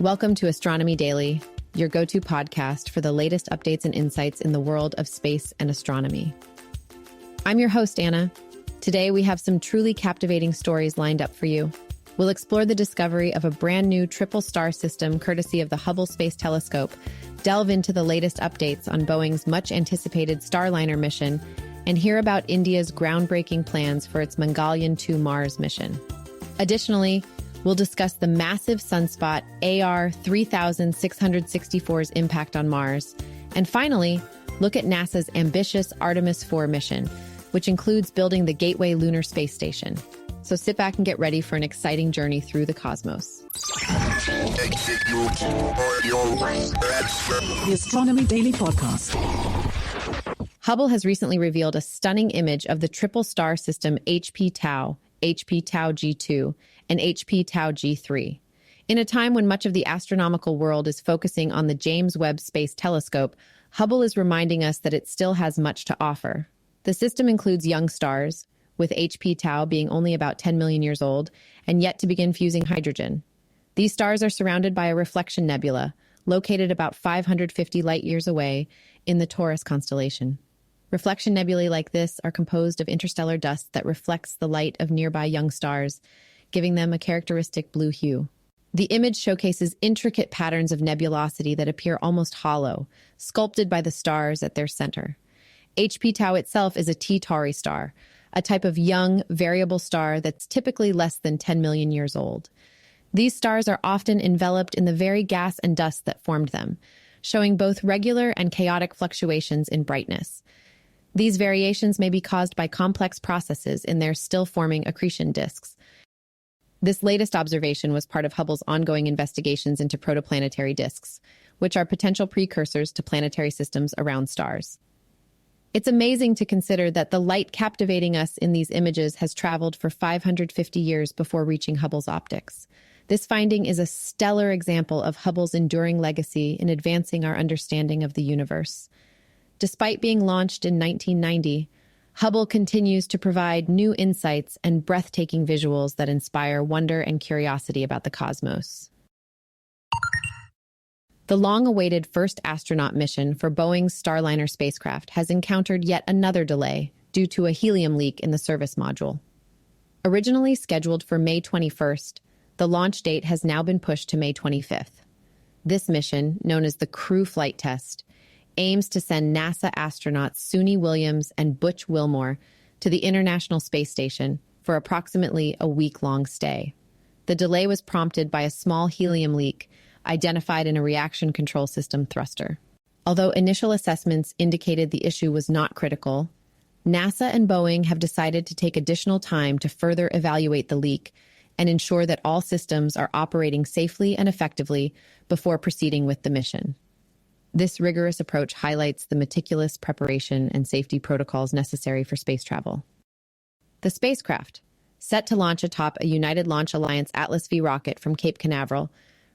Welcome to Astronomy Daily, your go-to podcast for the latest updates and insights in the world of space and astronomy. I'm your host, Anna. Today, we have some truly captivating stories lined up for you. We'll explore the discovery of a brand new triple star system courtesy of the Hubble Space Telescope, delve into the latest updates on Boeing's much-anticipated Starliner mission, and hear about India's groundbreaking plans for its Mangalyaan 2 Mars mission. Additionally, we'll discuss the massive sunspot AR 3664's impact on Mars. And finally, look at NASA's ambitious Artemis 4 mission, which includes building the Gateway Lunar Space Station. So sit back and get ready for an exciting journey through the cosmos. The Astronomy Daily Podcast. Hubble has recently revealed a stunning image of the triple star system HP Tau G2, and HP Tau G3. In a time when much of the astronomical world is focusing on the James Webb Space Telescope, Hubble is reminding us that it still has much to offer. The system includes young stars, with HP Tau being only about 10 million years old and yet to begin fusing hydrogen. These stars are surrounded by a reflection nebula, located about 550 light-years away in the Taurus constellation. Reflection nebulae like this are composed of interstellar dust that reflects the light of nearby young stars, giving them a characteristic blue hue. The image showcases intricate patterns of nebulosity that appear almost hollow, sculpted by the stars at their center. HP Tau itself is a T Tauri star, a type of young, variable star that's typically less than 10 million years old. These stars are often enveloped in the very gas and dust that formed them, showing both regular and chaotic fluctuations in brightness. These variations may be caused by complex processes in their still-forming accretion disks. This latest observation was part of Hubble's ongoing investigations into protoplanetary disks, which are potential precursors to planetary systems around stars. It's amazing to consider that the light captivating us in these images has traveled for 550 years before reaching Hubble's optics. This finding is a stellar example of Hubble's enduring legacy in advancing our understanding of the universe. Despite being launched in 1990, Hubble continues to provide new insights and breathtaking visuals that inspire wonder and curiosity about the cosmos. The long-awaited first astronaut mission for Boeing's Starliner spacecraft has encountered yet another delay due to a helium leak in the service module. Originally scheduled for May 21st, the launch date has now been pushed to May 25th. This mission, known as the Crew Flight Test, aims to send NASA astronauts Suni Williams and Butch Wilmore to the International Space Station for approximately a week-long stay. The delay was prompted by a small helium leak identified in a reaction control system thruster. Although initial assessments indicated the issue was not critical, NASA and Boeing have decided to take additional time to further evaluate the leak and ensure that all systems are operating safely and effectively before proceeding with the mission. This rigorous approach highlights the meticulous preparation and safety protocols necessary for space travel. The spacecraft, set to launch atop a United Launch Alliance Atlas V rocket from Cape Canaveral,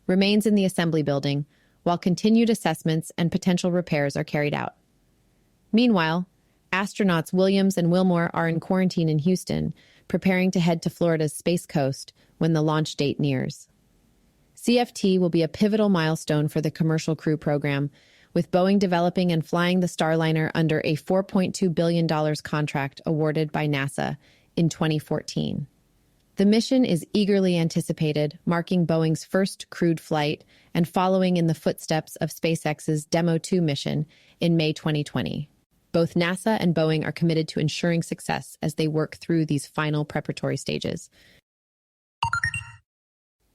remains in the assembly building while continued assessments and potential repairs are carried out. Meanwhile, astronauts Williams and Wilmore are in quarantine in Houston, preparing to head to Florida's Space Coast when the launch date nears. CFT will be a pivotal milestone for the Commercial Crew program, with Boeing developing and flying the Starliner under a $4.2 billion contract awarded by NASA in 2014. The mission is eagerly anticipated, marking Boeing's first crewed flight and following in the footsteps of SpaceX's Demo 2 mission in May 2020. Both NASA and Boeing are committed to ensuring success as they work through these final preparatory stages.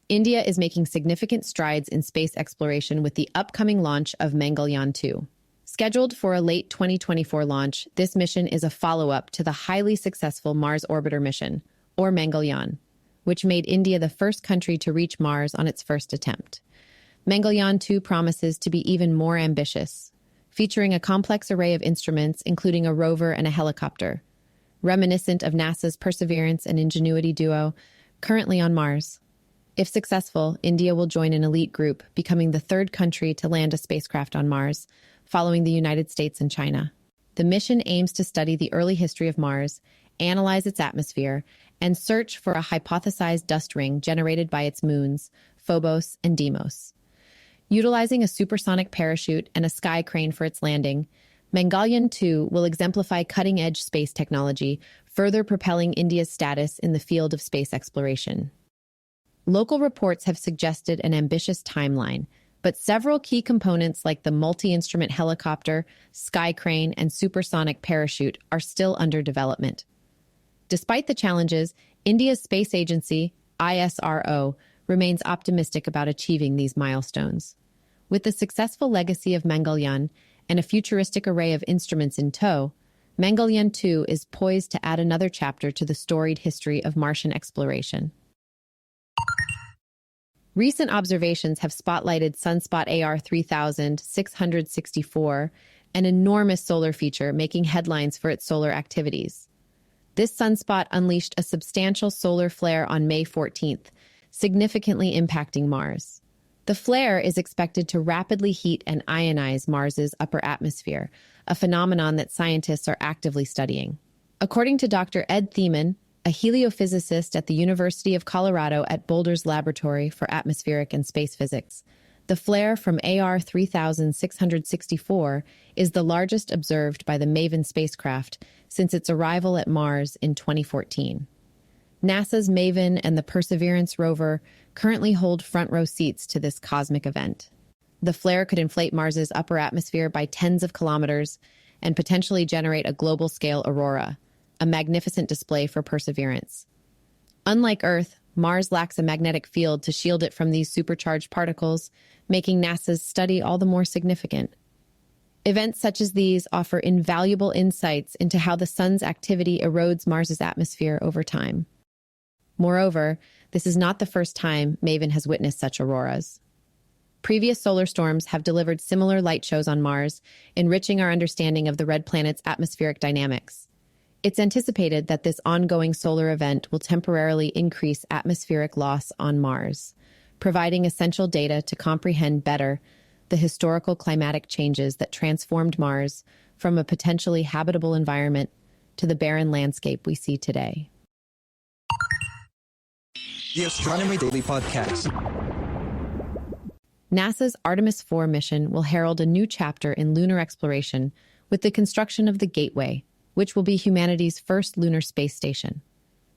India is making significant strides in space exploration with the upcoming launch of Mangalyaan 2. Scheduled for a late 2024 launch, this mission is a follow-up to the highly successful Mars Orbiter mission, or Mangalyaan, which made India the first country to reach Mars on its first attempt. Mangalyaan 2 promises to be even more ambitious, featuring a complex array of instruments, including a rover and a helicopter, reminiscent of NASA's Perseverance and Ingenuity duo, currently on Mars. If successful, India will join an elite group, becoming the third country to land a spacecraft on Mars, following the United States and China. The mission aims to study the early history of Mars, analyze its atmosphere, and search for a hypothesized dust ring generated by its moons, Phobos and Deimos. Utilizing a supersonic parachute and a sky crane for its landing, Mangalyaan 2 will exemplify cutting-edge space technology, further propelling India's status in the field of space exploration. Local reports have suggested an ambitious timeline, but several key components like the multi-instrument helicopter, sky crane, and supersonic parachute are still under development. Despite the challenges, India's space agency, ISRO, remains optimistic about achieving these milestones. With the successful legacy of Mangalyaan and a futuristic array of instruments in tow, Mangalyaan 2 is poised to add another chapter to the storied history of Martian exploration. Recent observations have spotlighted sunspot AR 3664, an enormous solar feature making headlines for its solar activities. This sunspot unleashed a substantial solar flare on May 14th, significantly impacting Mars. The flare is expected to rapidly heat and ionize Mars's upper atmosphere, a phenomenon that scientists are actively studying. According to Dr. Ed Thiemann, a heliophysicist at the University of Colorado at Boulder's Laboratory for Atmospheric and Space Physics, the flare from AR 3664 is the largest observed by the MAVEN spacecraft since its arrival at Mars in 2014. NASA's MAVEN and the Perseverance rover currently hold front-row seats to this cosmic event. The flare could inflate Mars's upper atmosphere by tens of kilometers and potentially generate a global-scale aurora, a magnificent display for Perseverance. Unlike Earth, Mars lacks a magnetic field to shield it from these supercharged particles, making NASA's study all the more significant. Events such as these offer invaluable insights into how the sun's activity erodes Mars's atmosphere over time. Moreover, this is not the first time MAVEN has witnessed such auroras. Previous solar storms have delivered similar light shows on Mars, enriching our understanding of the red planet's atmospheric dynamics. It's anticipated that this ongoing solar event will temporarily increase atmospheric loss on Mars, providing essential data to comprehend better the historical climatic changes that transformed Mars from a potentially habitable environment to the barren landscape we see today. The Astronomy Daily Podcast. NASA's Artemis 4 mission will herald a new chapter in lunar exploration with the construction of the Gateway, which will be humanity's first lunar space station.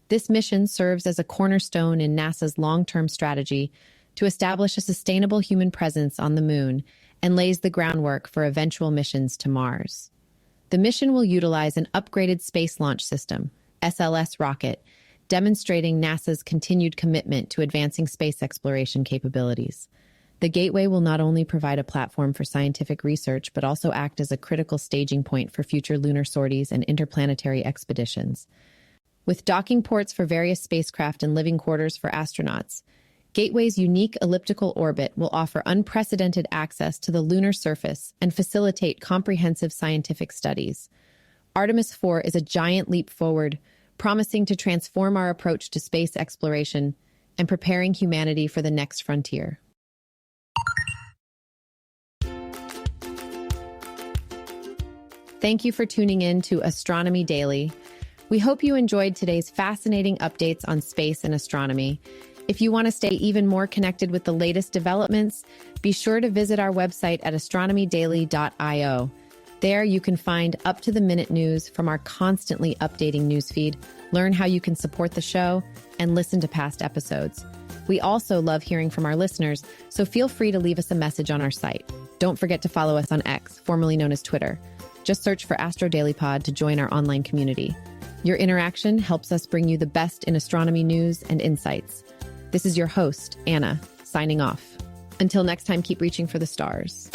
This mission serves as a cornerstone in NASA's long-term strategy to establish a sustainable human presence on the Moon and lays the groundwork for eventual missions to Mars. The mission will utilize an upgraded Space Launch System, SLS rocket, demonstrating NASA's continued commitment to advancing space exploration capabilities. The Gateway will not only provide a platform for scientific research, but also act as a critical staging point for future lunar sorties and interplanetary expeditions. With docking ports for various spacecraft and living quarters for astronauts, Gateway's unique elliptical orbit will offer unprecedented access to the lunar surface and facilitate comprehensive scientific studies. Artemis 4 is a giant leap forward, promising to transform our approach to space exploration and preparing humanity for the next frontier. Thank you for tuning in to Astronomy Daily. We hope you enjoyed today's fascinating updates on space and astronomy. If you want to stay even more connected with the latest developments, be sure to visit our website at astronomydaily.io. There you can find up-to-the-minute news from our constantly updating newsfeed, learn how you can support the show, and listen to past episodes. We also love hearing from our listeners, so feel free to leave us a message on our site. Don't forget to follow us on X, formerly known as Twitter. Just search for Astro Daily Pod to join our online community. Your interaction helps us bring you the best in astronomy news and insights. This is your host, Anna, signing off. Until next time, keep reaching for the stars.